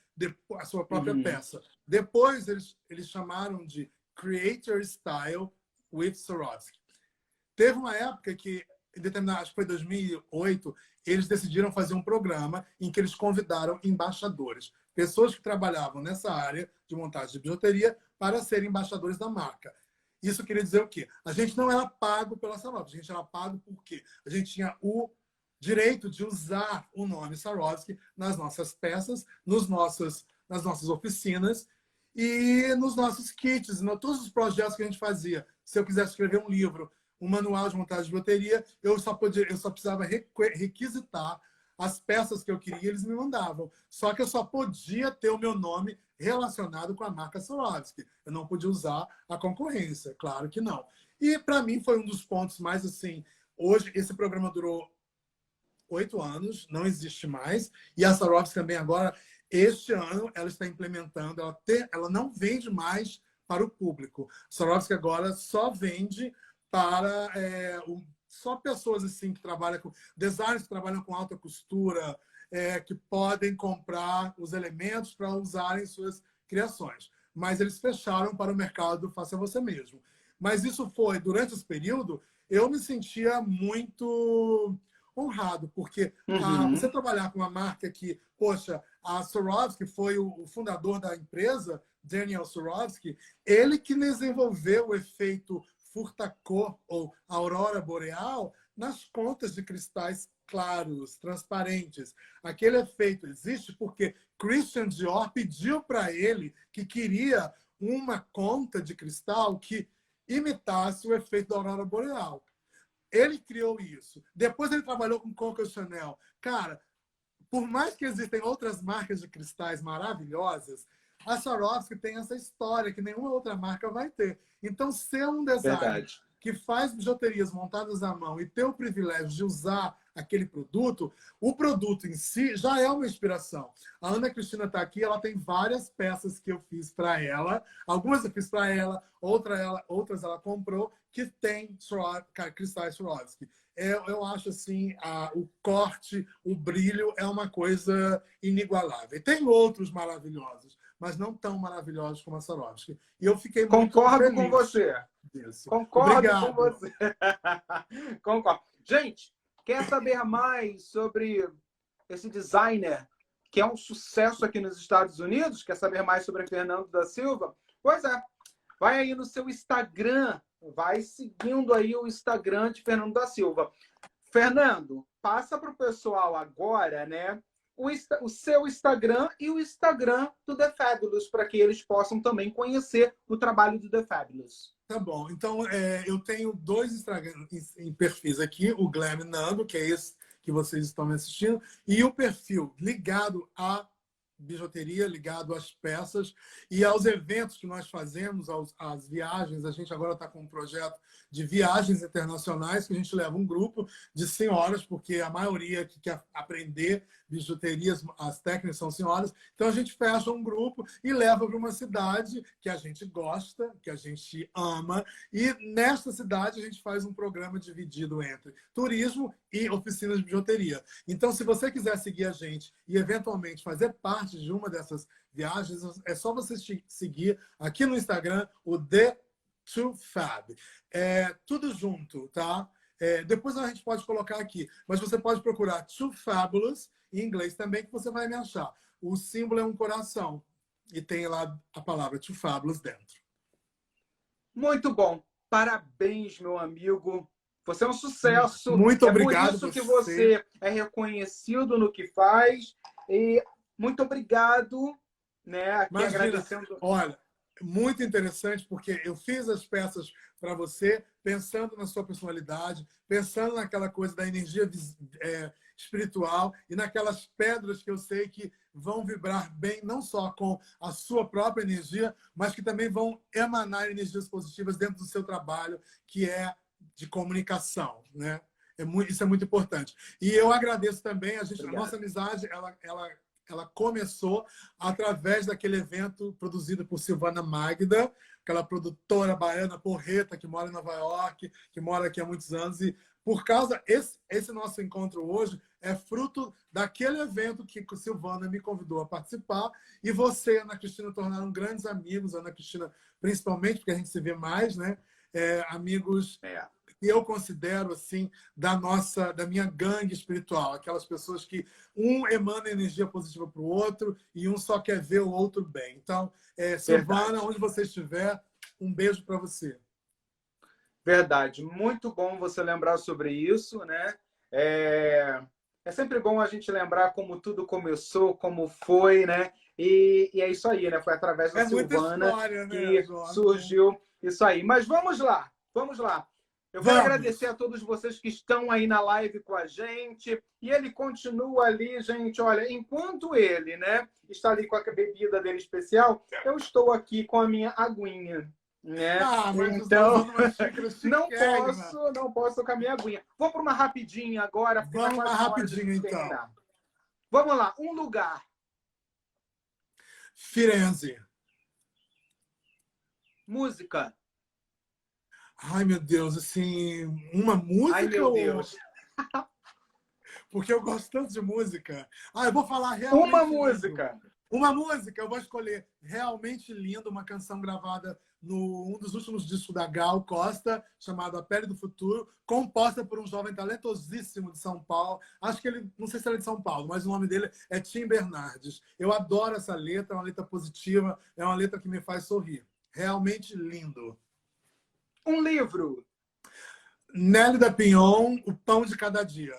a sua própria peça. Depois, eles chamaram de Creator Style with Swarovski. Teve uma época que, acho que foi 2008, eles decidiram fazer um programa em que eles convidaram embaixadores, pessoas que trabalhavam nessa área de montagem de bijuteria, para serem embaixadores da marca. Isso queria dizer o quê? A gente não era pago pela Swarovski, a gente era pago porque a gente tinha o direito de usar o nome Swarovski nas nossas peças, nas nossas oficinas e nos nossos kits, em todos os projetos que a gente fazia. Se eu quisesse escrever um livro, um manual de montagem de bijuteria, eu só precisava requisitar as peças que eu queria, eles me mandavam. Só que eu só podia ter o meu nome relacionado com a marca Swarovski. Eu não podia usar a concorrência, claro que não. E, para mim, foi um dos pontos mais assim... Hoje, esse programa durou 8 anos, não existe mais. E a Swarovski também agora, este ano, ela está implementando, ela não vende mais para o público. A Swarovski agora só vende para só pessoas assim que trabalham com designers, que trabalham com alta costura, que podem comprar os elementos para usarem suas criações. Mas eles fecharam para o mercado faça você mesmo. Mas isso foi, durante esse período, eu me sentia muito honrado, porque você trabalhar com uma marca que, poxa, a Swarovski foi o fundador da empresa, Daniel Swarovski, ele que desenvolveu o efeito furta-cor ou aurora boreal nas contas de cristais claros, transparentes. Aquele efeito existe porque Christian Dior pediu para ele que queria uma conta de cristal que imitasse o efeito da aurora boreal. Ele criou isso. Depois ele trabalhou com Coco Chanel. Cara, por mais que existem outras marcas de cristais maravilhosas, a Swarovski tem essa história que nenhuma outra marca vai ter. Então, ser um designer que faz bijuterias montadas à mão e ter o privilégio de usar aquele produto, o produto em si já é uma inspiração. A Ana Cristina está aqui, ela tem várias peças que eu fiz para ela. Algumas eu fiz para ela, outras ela comprou, que tem cristais Swarovski. Eu acho assim, o corte, o brilho é uma coisa inigualável. E tem outros maravilhosos, mas não tão maravilhosos como a Swarovski. E eu fiquei muito feliz com você. Disso. Concordo Obrigado. com você. Concordo. Gente, quer saber mais sobre esse designer que é um sucesso aqui nos Estados Unidos? Quer saber mais sobre Fernando da Silva? Pois é. Vai aí no seu Instagram. Vai seguindo aí o Instagram de Fernando da Silva. Fernando, passa para o pessoal agora, né? O seu Instagram e o Instagram do The Fabulous, para que eles possam também conhecer o trabalho do The Fabulous. Tá bom. Então, eu tenho 2 Instagram em perfis aqui. O Glam Nando, que é esse que vocês estão me assistindo, e o perfil ligado a bijuteria, ligado às peças e aos eventos que nós fazemos, às viagens. A gente agora está com um projeto de viagens internacionais, que a gente leva um grupo de senhoras, porque a maioria que quer aprender bijuterias, as técnicas são senhoras. Então a gente fecha um grupo e leva para uma cidade que a gente gosta, que a gente ama, e nesta cidade a gente faz um programa dividido entre turismo e oficinas de bijuteria. Então, se você quiser seguir a gente e eventualmente fazer parte de uma dessas viagens, é só você seguir aqui no Instagram o The2Fab. Tudo junto, tá? Depois a gente pode colocar aqui, mas você pode procurar Too Fabulous em inglês também, que você vai me achar. O símbolo é um coração e tem lá a palavra Too Fabulous dentro. Muito bom. Parabéns, meu amigo. Você é um sucesso. Muito obrigado. É por isso que você é reconhecido no que faz. E muito obrigado, né? Aqui Imagina, agradecendo. olha, muito interessante, porque eu fiz as peças para você pensando na sua personalidade, pensando naquela coisa da energia espiritual e naquelas pedras que eu sei que vão vibrar bem, não só com a sua própria energia, mas que também vão emanar energias positivas dentro do seu trabalho, que é de comunicação, né? Isso é muito importante. E eu agradeço também, a nossa amizade, ela começou através daquele evento produzido por Silvana Magda, aquela produtora baiana porreta que mora em Nova York, que mora aqui há muitos anos. E por causa esse nosso encontro hoje é fruto daquele evento que Silvana me convidou a participar. E você, Ana Cristina, tornaram grandes amigos. Ana Cristina, principalmente, porque a gente se vê mais, né? Amigos que eu considero assim da minha gangue espiritual, aquelas pessoas que um emana energia positiva para o outro e um só quer ver o outro bem. Então, Silvana, onde você estiver, um beijo para você. Verdade, muito bom você lembrar sobre isso, né? É sempre bom a gente lembrar como tudo começou, como foi, né? E é isso aí, né? Foi através da Silvana história, né, que surgiu isso aí. Mas vamos lá, vamos lá. Eu quero agradecer a todos vocês que estão aí na live com a gente. E ele continua ali, gente. Olha, enquanto ele, né, está ali com a bebida dele especial, eu estou aqui com a minha aguinha, né? Mas então, não posso com a minha aguinha. Vou para uma rapidinha agora. Vamos uma rapidinha, então. Vamos lá. Um lugar. Firenze. Música. Ai, meu Deus, assim, uma música? Ai, meu Deus. Porque eu gosto tanto de música. Eu vou falar realmente uma música. Lindo. Uma música, eu vou escolher Realmente Lindo, uma canção gravada num dos últimos discos da Gal Costa, chamado A Pele do Futuro, composta por um jovem talentosíssimo de São Paulo. Acho que ele, não sei se ele é de São Paulo, mas o nome dele é Tim Bernardes. Eu adoro essa letra, é uma letra positiva, é uma letra que me faz sorrir. Realmente Lindo. Um livro. Nélida Pinhon, O Pão de Cada Dia.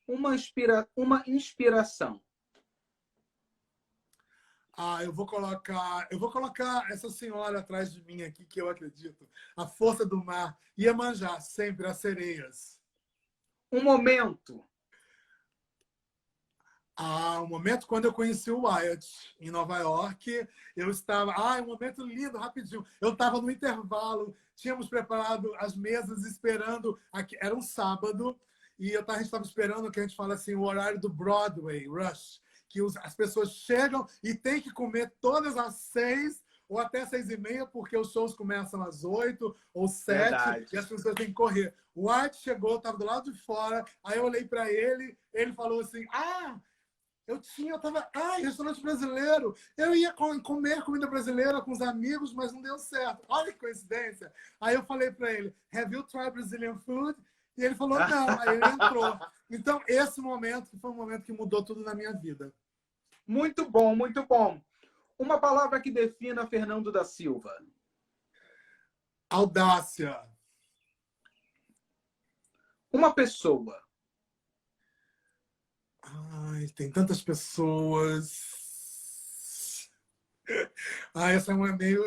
Uma inspiração. Eu vou colocar essa senhora atrás de mim aqui, que eu acredito. A força do mar. Iemanjá, sempre, as sereias. Um momento. Um momento quando eu conheci o Wyatt, em Nova York. Eu estava... um momento lindo, rapidinho. Eu estava no intervalo, tínhamos preparado as mesas, esperando... Era um sábado, e a gente estava esperando o que a gente fala assim, o horário do Broadway, Rush, que as pessoas chegam e tem que comer todas às 6 ou até 6h30, porque os shows começam às 8 ou 7, verdade, e as pessoas têm que correr. O Wyatt chegou, estava do lado de fora, aí eu olhei para ele, ele falou assim, restaurante brasileiro. Eu ia comer comida brasileira com os amigos, mas não deu certo. Olha que coincidência. Aí eu falei para ele, have you tried Brazilian food? E ele falou, não. Aí ele entrou. Então, esse momento foi um momento que mudou tudo na minha vida. Muito bom, muito bom. Uma palavra que defina Fernando da Silva. Audácia. Uma pessoa. Tem tantas pessoas. Essa é uma meio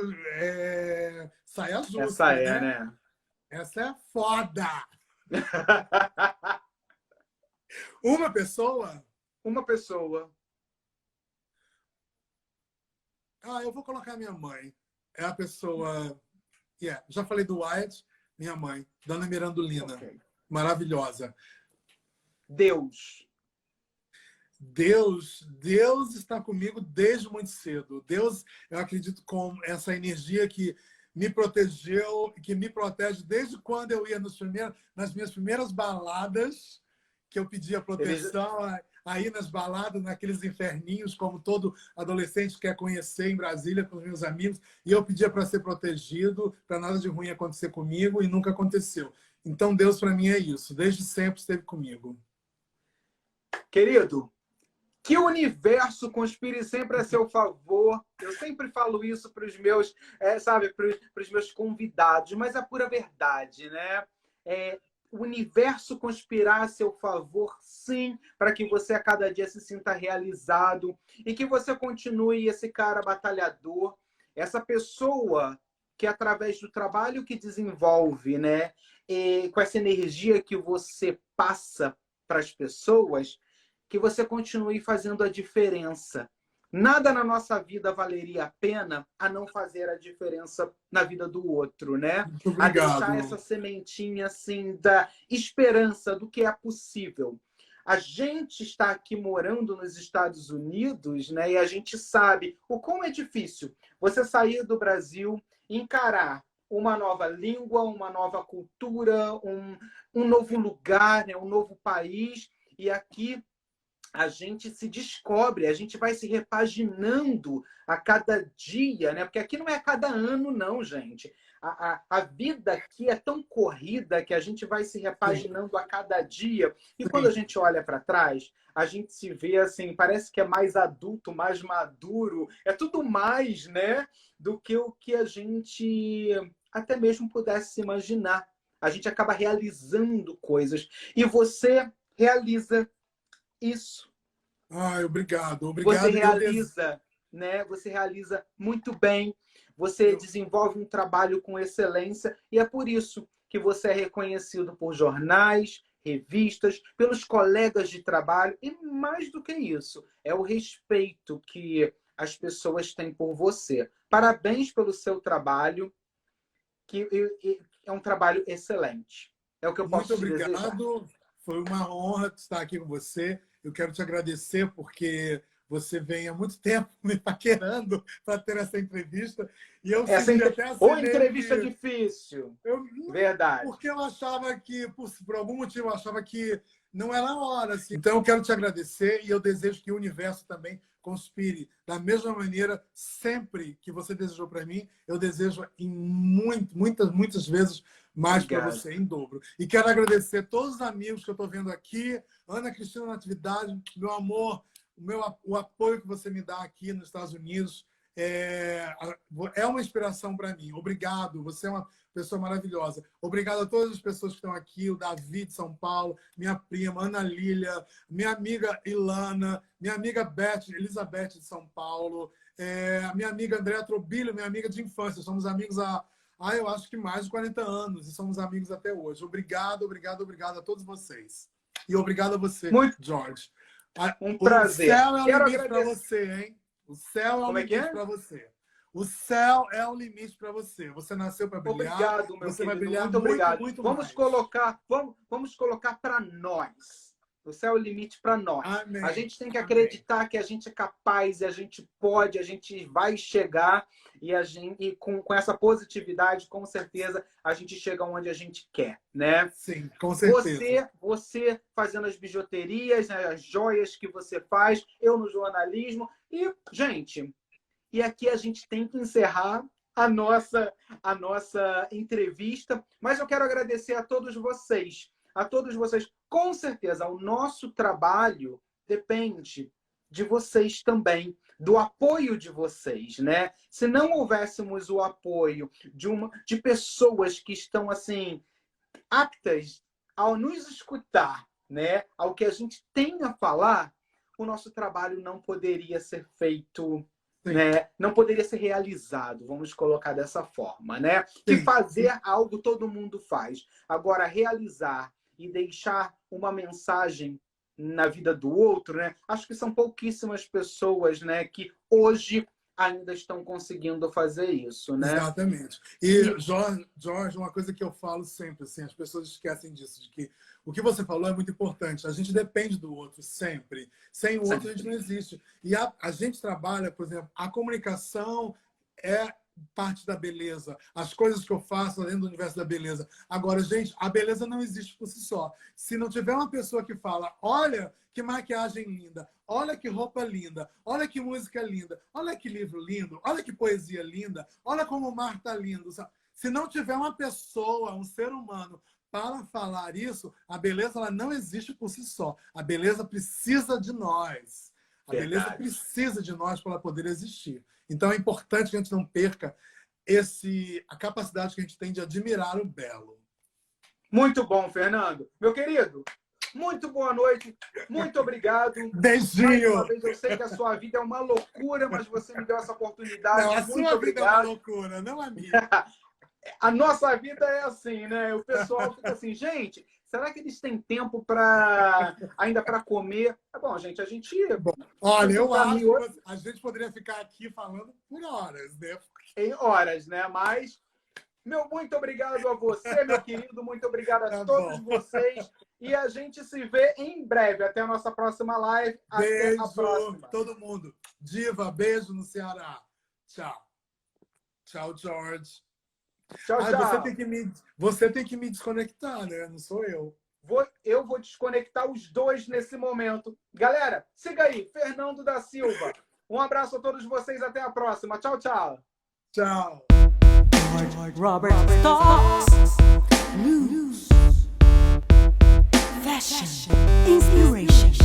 saia justa. Essa é, né? Essa é foda. Uma pessoa? Uma pessoa. Eu vou colocar minha mãe. É a pessoa... Já falei do Wyatt, minha mãe, Dona Mirandolina. Okay. Maravilhosa. Deus está comigo desde muito cedo. Deus, eu acredito, com essa energia que me protegeu, que me protege desde quando eu ia nas minhas primeiras baladas, que eu pedia proteção, aí nas baladas, naqueles inferninhos, como todo adolescente quer conhecer em Brasília com os meus amigos, e eu pedia para ser protegido, para nada de ruim acontecer comigo, e nunca aconteceu. Então, Deus, para mim, é isso. Desde sempre esteve comigo. Querido, que o universo conspire sempre a seu favor. Eu sempre falo isso para os meus, para os meus convidados, mas é a pura verdade, né? o universo conspirar a seu favor, sim, para que você a cada dia se sinta realizado e que você continue esse cara batalhador, essa pessoa que através do trabalho que desenvolve, né, e com essa energia que você passa para as pessoas, que você continue fazendo a diferença. Nada na nossa vida valeria a pena a não fazer a diferença na vida do outro, né? Muito A deixar obrigado. essa sementinha assim da esperança do que é possível. A gente está aqui morando nos Estados Unidos, né? E a gente sabe o quão é difícil você sair do Brasil, encarar uma nova língua, uma nova cultura, um novo lugar, né? Um novo país. E aqui a gente se descobre, a gente vai se repaginando a cada dia, né? Porque aqui não é a cada ano, não, gente. A vida aqui é tão corrida que a gente vai se repaginando a cada dia. E quando a gente olha para trás, a gente se vê assim, parece que é mais adulto, mais maduro, é tudo mais, né? Do que o que a gente até mesmo pudesse imaginar. A gente acaba realizando coisas. E você realiza isso. Ai, obrigado. Você Obrigado. realiza, né? Você realiza muito bem. Você desenvolve um trabalho com excelência e é por isso que você é reconhecido por jornais, revistas, pelos colegas de trabalho e mais do que isso, é o respeito que as pessoas têm por você. Parabéns pelo seu trabalho, que é um trabalho excelente. É o que eu posso Muito te desejar. obrigado. Foi uma honra estar aqui com você. Eu quero te agradecer porque você vem há muito tempo me paquerando para ter essa entrevista. E eu até ou entrevista difícil. Verdade. Porque eu achava que, por algum motivo, eu achava que não era a hora. Assim. Então, eu quero te agradecer e eu desejo que o universo também conspire da mesma maneira, sempre que você desejou para mim, eu desejo em muitas vezes mais para você, em dobro. E quero agradecer todos os amigos que eu estou vendo aqui, Ana Cristina Natividade, meu amor, o apoio que você me dá aqui nos Estados Unidos é uma inspiração para mim. Obrigado, você é uma pessoa maravilhosa. Obrigado a todas as pessoas que estão aqui, o Davi de São Paulo, minha prima Ana Lília, minha amiga Ilana, minha amiga Elizabeth de São Paulo, minha amiga Andréa Trobilho, minha amiga de infância. Somos amigos há, eu acho que mais de 40 anos e somos amigos até hoje. Obrigado, obrigado, obrigado a todos vocês. E obrigado a você, George. Um prazer. O céu é o limite para você, hein? O céu é o limite para você. O céu é o limite para você. Você nasceu para brilhar. Obrigado, meu você querido. Vai brilhar muito obrigado. Muito vamos mais. Vamos colocar para nós. O céu é o limite para nós. Amém. A gente tem que acreditar que a gente é capaz, a gente pode, a gente vai chegar e com essa positividade, com certeza, a gente chega onde a gente quer, né? Sim, com certeza. Você fazendo as bijuterias, né, as joias que você faz, eu no jornalismo. E, gente, e aqui a gente tem que encerrar a nossa entrevista, mas eu quero agradecer a todos vocês. Com certeza, o nosso trabalho depende de vocês também, do apoio de vocês, né? Se não houvéssemos o apoio de pessoas que estão assim aptas ao nos escutar, né? Ao que a gente tem a falar, o nosso trabalho não poderia ser feito, né? Não poderia ser realizado, vamos colocar dessa forma, né? Que fazer algo todo mundo faz. Agora, realizar e deixar uma mensagem na vida do outro, né? Acho que são pouquíssimas pessoas, né, que hoje ainda estão conseguindo fazer isso, né? Exatamente. E, Jorge, uma coisa que eu falo sempre, assim, as pessoas esquecem disso, de que o que você falou é muito importante. A gente depende do outro, sempre. Sem o outro, a gente não existe. E a gente trabalha, por exemplo, a comunicação é parte da beleza. As coisas que eu faço dentro do universo da beleza. Agora, gente, a beleza não existe por si só. Se não tiver uma pessoa que fala, olha que maquiagem linda, olha que roupa linda, olha que música linda, olha que livro lindo, olha que poesia linda, olha como o mar está lindo. Se não tiver uma pessoa, um ser humano, para falar isso, a beleza ela não existe por si só. A beleza precisa de nós. A beleza precisa de nós para ela poder existir. Então é importante que a gente não perca a capacidade que a gente tem de admirar o belo. Muito bom, Fernando. Meu querido, muito boa noite, muito obrigado. Mais Beijinho! uma vez, eu sei que a sua vida é uma loucura, mas você me deu essa oportunidade. Não, a Muito sua vida é uma obrigado. loucura, não a minha. A nossa vida é assim, né? O pessoal fica assim, gente, será que eles têm tempo ainda para comer? Tá bom, gente, a gente... Olha, eu Pra acho mim, que a gente poderia ficar aqui falando por horas, né? em horas, né? Mas, meu muito obrigado a você, meu querido. Muito obrigado a Tá todos bom. vocês. E a gente se vê em breve. Até a nossa próxima live. Até a Beijo, próxima. todo mundo. Diva, beijo no Ceará. Tchau. Tchau, George. Tchau, Ah, tchau. você tem que me desconectar, né? Não sou eu. Eu vou desconectar os dois nesse momento. Galera, siga aí. Fernando da Silva. Um abraço a todos vocês. Até a próxima. Tchau, tchau. Tchau. Robert Stocks. News. Fashion. Inspiration.